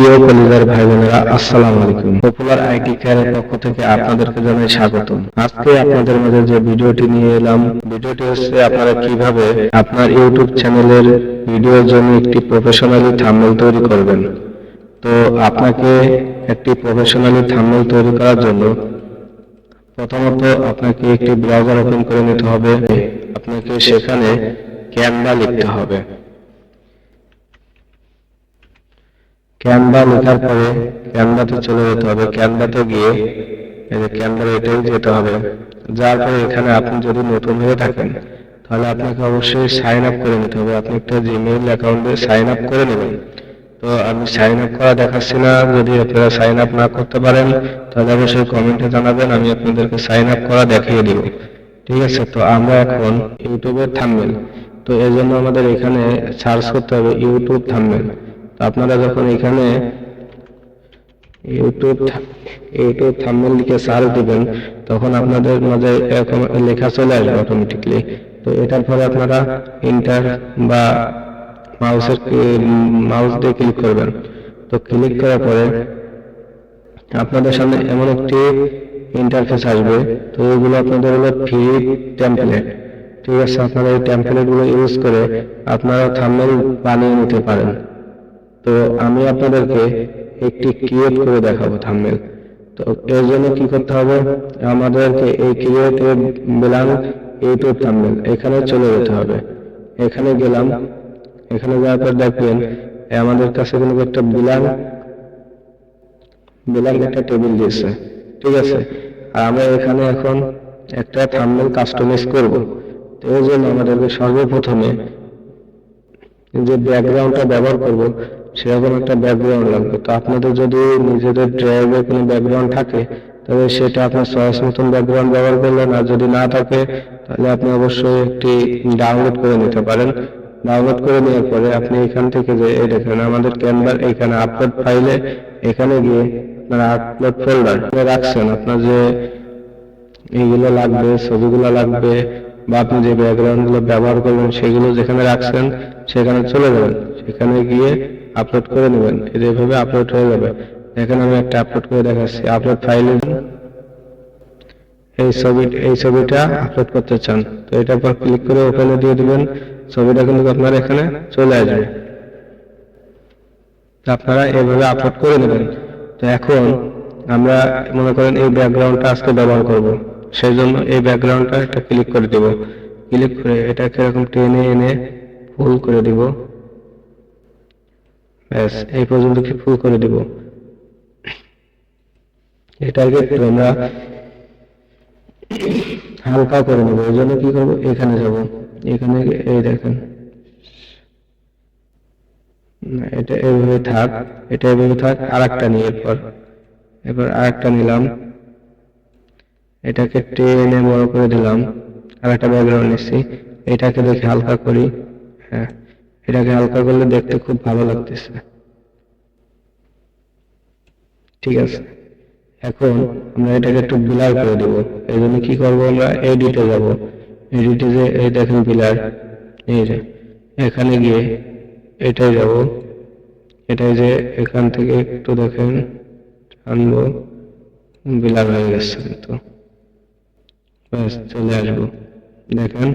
প্রিয় কলিজার ভাই বোনেরা, আসসালামু আলাইকুম। পপুলার আইটি কেয়ারের পক্ষ থেকে আপনাদেরকে জানাই স্বাগতম। আজকে আপনাদের মাঝে যে ভিডিওটি নিয়ে এলাম, ভিডিওটি হচ্ছে আপনারা কিভাবে আপনার ইউটিউব চ্যানেলের ভিডিওর জন্য একটি প্রফেশনালি থাম্বনেল তৈরি করবেন। তো আপনাকে একটি প্রফেশনালি থাম্বনেল তৈরি করার জন্য প্রথমত আপনাকে একটি ব্রাউজার ওপেন করে নিতে হবে। আপনাকে সেখানে ক্যানভা লিখতে হবে। ক্যানভা লেখার পরে ক্যানভাতে চলে যেতে হবে। ক্যানভাতে গিয়ে এই যে ক্যানভার এটাই যেতে হবে। যার পরে এখানে আপনি যদি নতুন হয়ে থাকেন তাহলে আপনাকে অবশ্যই সাইন আপ করে নিতে হবে। আপনি একটা জিমেইল অ্যাকাউন্টে সাইন আপ করে নেবেন। তো আমি সাইন আপ করা দেখাচ্ছি না, যদি আপনারা সাইন আপ না করতে পারেন তাহলে অবশ্যই কমেন্টে জানাবেন, আমি আপনাদেরকে সাইন আপ করা দেখিয়ে দিব। ঠিক আছে, তো আমরা এখন ইউটিউবের থাম্বনেল, তো এই জন্য আমাদের এখানে সার্চ করতে হবে ইউটিউব থাম্বনেল। তো আপনারা যখন এখানে ইউটিউব থাম্বনেল লিখে সার্চ দিবেন তখন আপনাদের মাঝে এরকম লেখা চলে আসবে অটোমেটিকলি। তো এটার পরে আপনারা এন্টার বা মাউস দিয়ে ক্লিক করবেন। তো ক্লিক করার পরে আপনাদের সামনে এমন একটি ইন্টারফেস আসবে। তো এগুলো আপনাদের হলো ফ্রি টেমপ্লেট। ঠিক আছে, আপনারা এই টেমপ্লেট গুলো ইউজ করে আপনারা থাম্বনেল বানিয়ে নিতে পারেন। তো আমি আপনাদেরকে একটি ক্রিয়েট করে দেখাবো থাম্বনেল। তো এর জন্য কি করতে হবে, আমাদেরকে এই ক্রিয়েট ব্ল্যাঙ্ক ইউটিউব থাম্বনেল এখানে চলে যেতে হবে। এখানে গেলাম, এখানে যাওয়ার পর দেখবেন আমাদের কাছে কিন্তু একটা ব্ল্যাঙ্ক একটা টেবিল দিয়েছে। ঠিক আছে, আর আমরা এখানে এখন একটা থাম্বনেল কাস্টমাইজ করব। তো এর জন্য আমাদেরকে সর্বপ্রথমে যে ব্যাকগ্রাউন্ডটা ব্যবহার করব সেরকম একটা ব্যাকগ্রাউন্ড লাগবে। তো আপনাদের যদি নিজেদের ড্রাইভে কোনো ব্যাকগ্রাউন্ড থাকে তবে সেটা আপনার চয়েস মতন ব্যাকগ্রাউন্ড ব্যবহার করলেন, আর যদি না থাকে তাহলে আপনি অবশ্যই একটি ডাউনলোড করে নিতে পারেন। ডাউনলোড করে নেওয়ার পরে আপনি এখান থেকে যে এই দেখেন আমাদের ক্যানভার এখানে আপলোড ফাইলে এখানে গিয়ে আপনারা আপলোড ফোল্ডার রাখছেন, আপনার যে এইগুলো লাগবে, ছবিগুলো লাগবে বা আপনি যে ব্যাকগ্রাউন্ড গুলো ব্যবহার করবেন সেগুলো যেখানে রাখছেন সেখানে চলে যাবেন, সেখানে গিয়ে আপলোড করে নেবেন। এভাবে আপলোড হয়ে যাবে। এখানে আমি একটা আপলোড করে দেখাচ্ছি। আপলোড ফাইলে এই ছবিটা আপলোড করতে চান, তো এটার পর ক্লিক করে ওপেনে দিয়ে দিবেন। ছবিটা কিন্তু আপনার এখানে চলে আসবে। আপনারা এভাবে আপলোড করে নেবেন। তো এখন আমরা মনে করেন এই ব্যাকগ্রাউন্ডটা আজকে ব্যবহার করব, সেই জন্য এই ব্যাকগ্রাউন্ডটা একটা ক্লিক করে দিব। ক্লিক করে এটাকে এরকম টেনে এনে ফুল করে দিব। ব্যাস, এই পর্যন্ত কি ফুল করে দিব। এটাকে একটু আমরা হালকা করে নেব। এই জন্য কি করবো, এখানে যাব, এখানে এই দেখেন এটা এভাবে থাক, এটা এভাবে থাক। আর একটা নিয়ে এবার আর একটা নিলাম, এটাকে টেনে বড় করে দিলাম। আর একটা ব্যাকগ্রাউন্ড নিচ্ছি, এটাকে দেখে হালকা করি। হ্যাঁ, এটাকে হালকা করলে দেখতে খুব ভালো লাগতেছে। ঠিক আছে, এখন আমরা এটাকে একটু ব্লার করে দেব। এই জন্য কি করবো, আমরা এডিটে যাব। এডিটে যে এই দেখেন ব্লার, এই যে এখানে গিয়ে এটাই যাব। এটাই যে এখান থেকে একটু দেখেন আনবো, ব্লার হয়ে গেছে কিন্তু ব্যাস চলে আসবো। দেখেন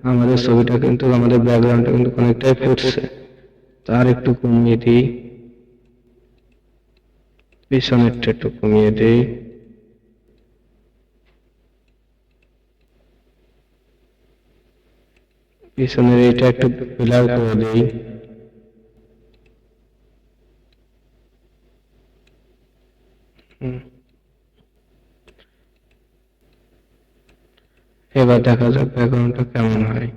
আমাদের ছবিটা কিন্তু, আমাদের ব্যাকগ্রাউন্ডটা কিন্তু অনেকটাই ফুটছে। তার একটু কমিয়ে দিই, পিছনেরটা একটু কমিয়ে দিই। পিছনের এইটা একটু ব্লার করে দিই। এবার দেখা যাক ব্যাকগ্রাউন্ডটা কেমন হয়।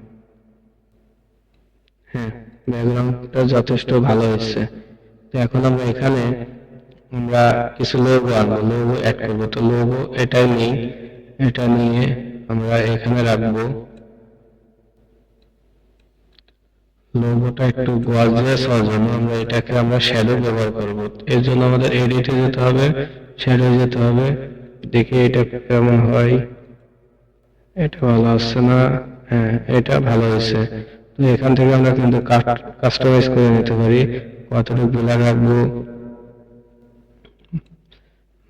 হ্যাঁ, ব্যাকগ্রাউন্ডটা যথেষ্ট ভালো হচ্ছে। তো এখন আমরা এখানে আমরা কিছু লোগো আনবো, লোগো অ্যাড করবো। তো লোগো এটাই নিই, এটা নিয়ে আমরা এখানে রাখবো। লোগোটা একটু গর্জিয়াস হওয়ার জন্য আমরা এটাকে আমরা শ্যাডো ব্যবহার করব। এর জন্য আমাদের এডিটে যেতে হবে, শ্যাডো যেতে হবে। দেখি এটা কেমন হয়। এটা ভালো আসছে না, হ্যাঁ এটা ভালো হয়েছে। এখান থেকে আমরা কিন্তু কাস্টমাইজ করে নিতে পারি, কতটুকু ব্লার রাখবো,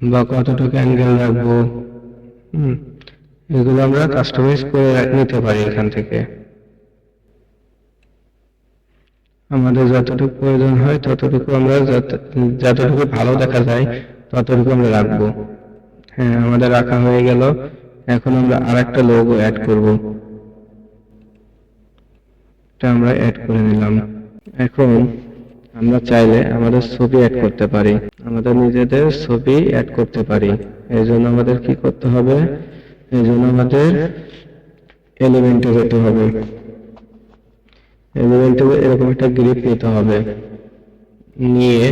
বা কতটুকু অ্যাঙ্গেল রাখবো, এগুলো আমরা কাস্টমাইজ করে নিতে পারি এখান থেকে। আমাদের যতটুকু প্রয়োজন হয় ততটুকু আমরা যতটুকু ভালো দেখা যায় ততটুকু আমরা রাখবো। হ্যাঁ, আমাদের রাখা হয়ে গেল। এখন আমরা আরেকটা লোগো অ্যাড করব। এটা আমরা অ্যাড করে নিলাম। এখন আমরা চাইলে আমাদের ছবি অ্যাড করতে পারি, আমাদের নিজেদের ছবি অ্যাড করতে পারি। এই জন্য আমাদের কি করতে হবে? এই জন্য আমাদের এলিমেন্টে যেতে হবে। এলিমেন্টে এরকম একটা গ্রিপ নিতে হবে, নিয়ে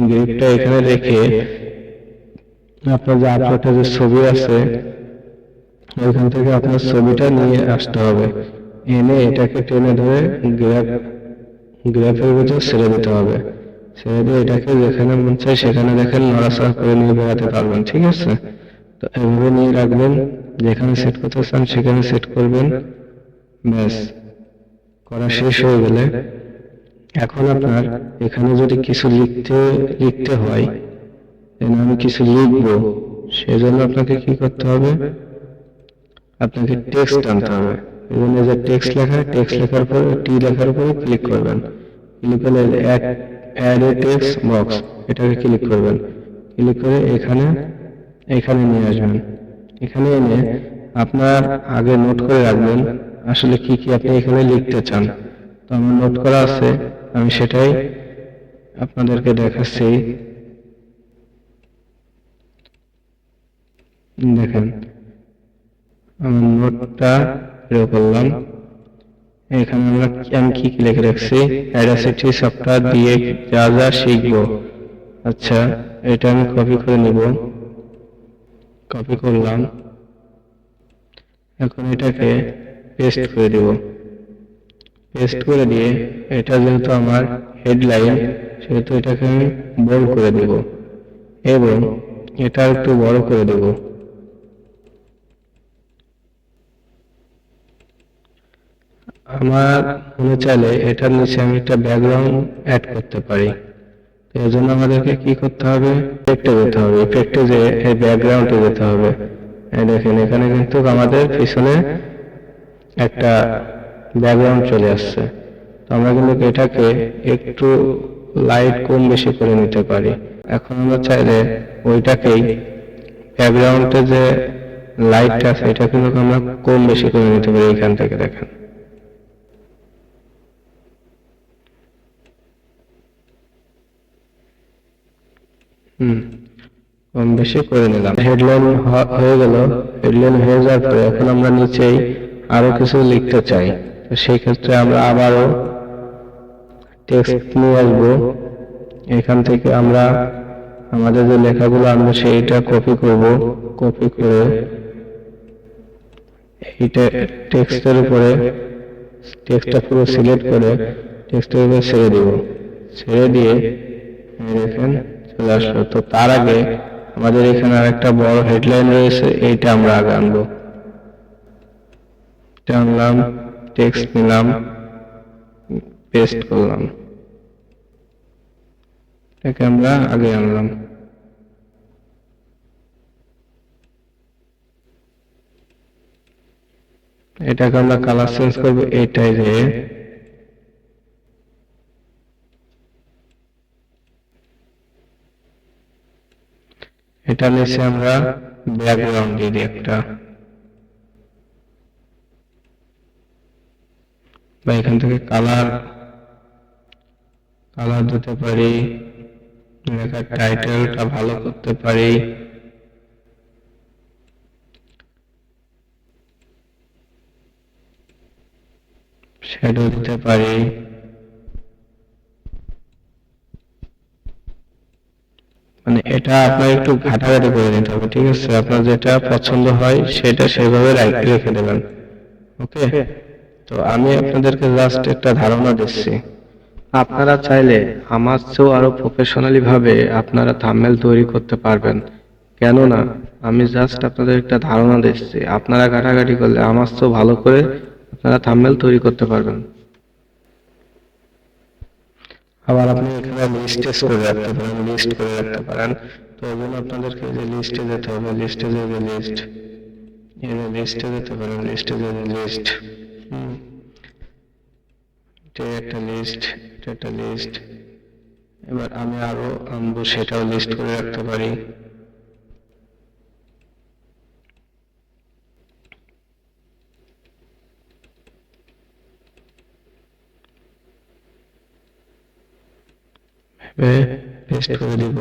গ্রিপটা এখানে রেখে আপনার যে আপলোডে যে ছবি আছে ওইখান থেকে আপনার ছবিটা নিয়ে আসতে হবে, এনে এটাকে টেনে ধরে গ্রাফের ভিতর ছেড়ে দিতে হবে। ছেড়ে দিয়ে এটাকে যেখানে মন চায় সেখানে দেখেন নড়াচড়া করে নিয়ে বেড়াতে পারবেন। ঠিক আছে, তো এভাবে নিয়ে রাখবেন, যেখানে সেট করতে চান সেখানে সেট করবেন। ব্যাস, করা শেষ হয়ে গেলে এখন আপনার এখানে যদি কিছু লিখতে হয়, আমি কিছু লিখবো, সেজন্য আপনাকে কি করতে হবে? আপনাকে টেক্সট আনতে হবে। এখানে যে টেক্সট লেখার পরে টি লেখার উপরে ক্লিক করবেন। ক্লিক করলে অ্যাড এ টেক্সট বক্স, এটাকে ক্লিক করবেন। ক্লিক করে এখানে নিয়ে আসবেন। এখানে এনে আপনার আগে নোট করে রাখবেন আসলে কি কি আপনি এখানে লিখতে চান। তো আমার নোট করা আছে, আমি সেটাই আপনাদেরকে দেখাচ্ছি। দেখেন, আমার নোটটা বের করলাম। এখানে আমি কি কি লিখে রাখছি? অ্যাডাসিটি সফটওয়্যার দিয়ে যা যা শিখবো। আচ্ছা, এটা আমি কপি করে নিব। কপি করলাম। এখন এটাকে পেস্ট করে দিব। পেস্ট করে দিয়ে এটা যেহেতু আমার হেডলাইন, সেহেতু এটাকে আমি বোল্ড করে দিব এবং এটা একটু বড় করে দেব। আমার মনে চাইলে এটার নিচে আমি একটা ব্যাকগ্রাউন্ড অ্যাড করতে পারি। এর জন্য আমাদেরকে কি করতে হবে? ইফেক্টে যেতে হবে। ইফেক্টে যে এই ব্যাকগ্রাউন্ডে যেতে হবে। দেখেন, এখানে কিন্তু আমাদের পিছনে একটা ব্যাকগ্রাউন্ড চলে আসছে। তো আমরা কিন্তু এটাকে একটু লাইট কম বেশি করে নিতে পারি। এখন আমরা চাইলে ওইটাকেই ব্যাকগ্রাউন্ডে যে লাইটটা আছে এটা কিন্তু আমরা কম বেশি করে নিতে পারি। এখান থেকে দেখেন, কম বেশি করে নিলাম। হেডলাইন হয়ে গেল। হেডলাইন হয়ে যাওয়ার পরে এখন আমরা নিচেই আরো কিছু লিখতে চাই। তো সেই ক্ষেত্রে আমরা আবারও টেক্সট নিয়ে আসবো। এখান থেকে আমরা আমাদের যে লেখাগুলো আনবো সেইটা কপি করব। কপি করে এইটা টেক্সটের উপরে টেক্সটটা পুরো সিলেক্ট করে টেক্সটের উপরে ছেড়ে দিব। ছেড়ে দিয়ে দেখেন চলে আসলো। তো তার আগে আমাদের এখানে আরেকটা বড় হেডলাইন রয়েছে, এইটা আমরা আগে আনবো। এটা আনলাম, টেক্সট নিলাম, পেস্ট করলাম, এটাকে আমরা আগে আনলাম। এটাকে আমরা কালার চেঞ্জ করবো, এইটাই যে এটা নিচে আমরা ব্যাকগ্রাউন্ড দিয়ে দিই একটা, বা এখান থেকে কালার দিতে পারি। লেখার টাইটেলটা ভালো করতে পারি। শ্যাডো দিতে পারি। মানে এটা আপনার একটু ঘাটাঘাটি করে নিতে হবে। ঠিক আছে, আপনার যেটা পছন্দ হয় সেটা সেভাবে রেখে দেবেন। ওকে, তো আমি আপনাদেরকে জাস্ট একটা ধারণা দিচ্ছি। আপনারা চাইলে আমার চেয়েও আরো প্রফেশনালি ভাবে আপনারা থাম্বনেল তৈরি করতে পারবেন। কেননা আমি জাস্ট আপনাদের একটা ধারণা দিচ্ছি, আপনারা ঘাটাঘাটি করলে আমার চেয়েও ভালো করে আপনারা থাম্বনেল তৈরি করতে পারবেন। আবার আপনি এখানে লিস্ট করে রাখতে পারেন। তো এই জন্য আপনাদেরকে যে লিস্টে যেতে হবে, লিস্টে যাবে লিস্ট, লিস্টে যেতে পারেন, লিস্টে যাবে লিস্ট, এটা একটা লিস্ট, এটা একটা লিস্ট। এবার আমি আরো আনবো, সেটাও লিস্ট করে রাখতে পারি। পেস্ট করে দিব।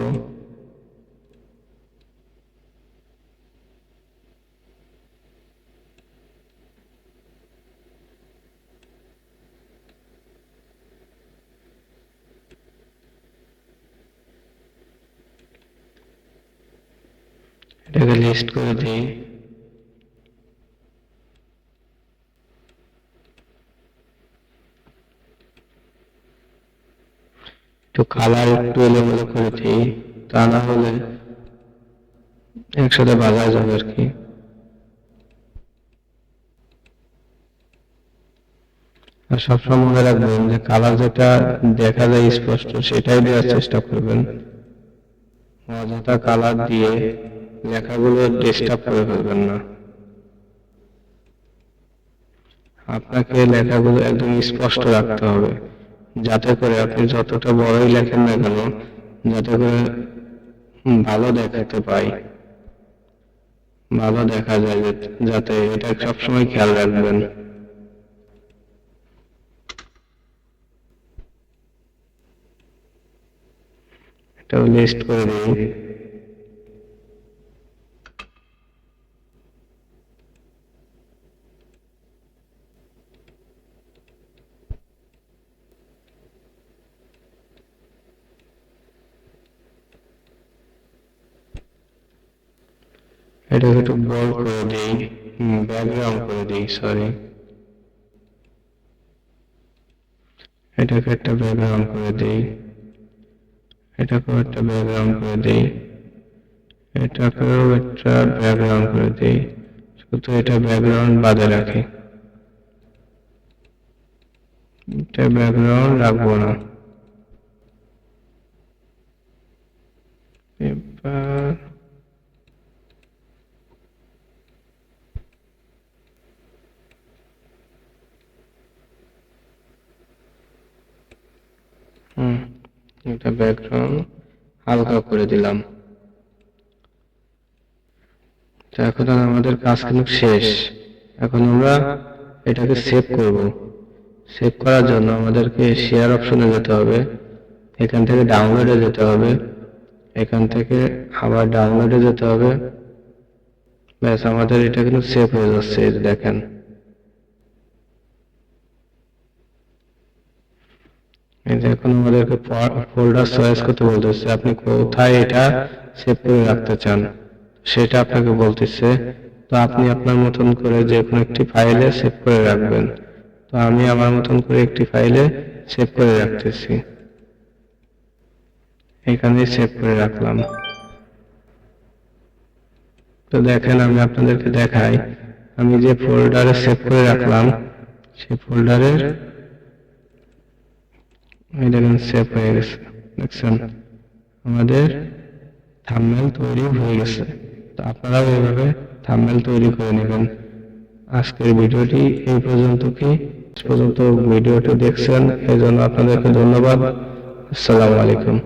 এটাকে লিস্ট করে দিই। একটু কালার একটু এলোমেলো করে দিই, তা না হলে একসাথে বাজা যাবে আর কি। আর সবসময় মনে রাখবেন যে কালার যেটা দেখা যায় স্পষ্ট সেটাই দেওয়ার চেষ্টা করবেন। অযথা কালার দিয়ে লেখাগুলো ডিস্টার্ব করে ফেলবেন না। আপনাকে লেখাগুলো একদম স্পষ্ট রাখতে হবে, যাতে করে আপনি যতটা বড়ই লেখেন না কেন, যাতে করে ভালো দেখাতে পাই, ভালো দেখা যায়, যাতে এটা সবসময় খেয়াল রাখবেন। এটাও লিস্ট করে দিই। এটাকে একটু বড় করে দিই, ব্যাকগ্রাউন্ড করে দিই, সরি, এটাকে একটা ব্যাকগ্রাউন্ড করে দিই, এটাকেও একটা ব্যাকগ্রাউন্ড করে দিই, এটাকেও একটা ব্যাকগ্রাউন্ড করে দিই, শুধু এটা ব্যাকগ্রাউন্ড বাদে রাখি, এটা ব্যাকগ্রাউন্ড রাখবো না। এবার এটা ব্যাকগ্রাউন্ড হালকা করে দিলাম। তো এখন আমাদের কাজ কিন্তু শেষ। এখন আমরা এটাকে সেভ করব। সেভ করার জন্য আমাদেরকে শেয়ার অপশনে যেতে হবে, এখান থেকে ডাউনলোডে যেতে হবে, এখান থেকে আবার ডাউনলোডে যেতে হবে। ব্যাস, আমাদের এটা কিন্তু সেভ হয়ে যাচ্ছে, এই দেখেন। এই যে এখন আমাদেরকে ফোল্ডার চয়েস করতে বলতেছে, আপনি কোথায় এটা সেভ করে রাখতে চান সেটা আপনাকে বলতেছে। তো আপনি আপনার মতন করে যে কোনো একটি ফাইলে সেভ করে রাখবেন। তো আমি আমার মতন করে একটি ফাইলে সেভ করে রাখতেছি, এখানে সেভ করে রাখলাম। তো দেখেন, আমি আপনাদেরকে দেখাই, আমি যে ফোল্ডারে সেভ করে রাখলাম সেই ফোল্ডারের দেখেন সেভ হয়ে গেছে। দেখছেন, আমাদের থাম্বনেল তৈরি হয়ে গেছে। তো আপনারাও এইভাবে থাম্বনেল তৈরি করে নেবেন। আজকের ভিডিওটি এই পর্যন্ত ভিডিওটি দেখছেন, এই জন্য আপনাদেরকে ধন্যবাদ। আসসালামু আলাইকুম।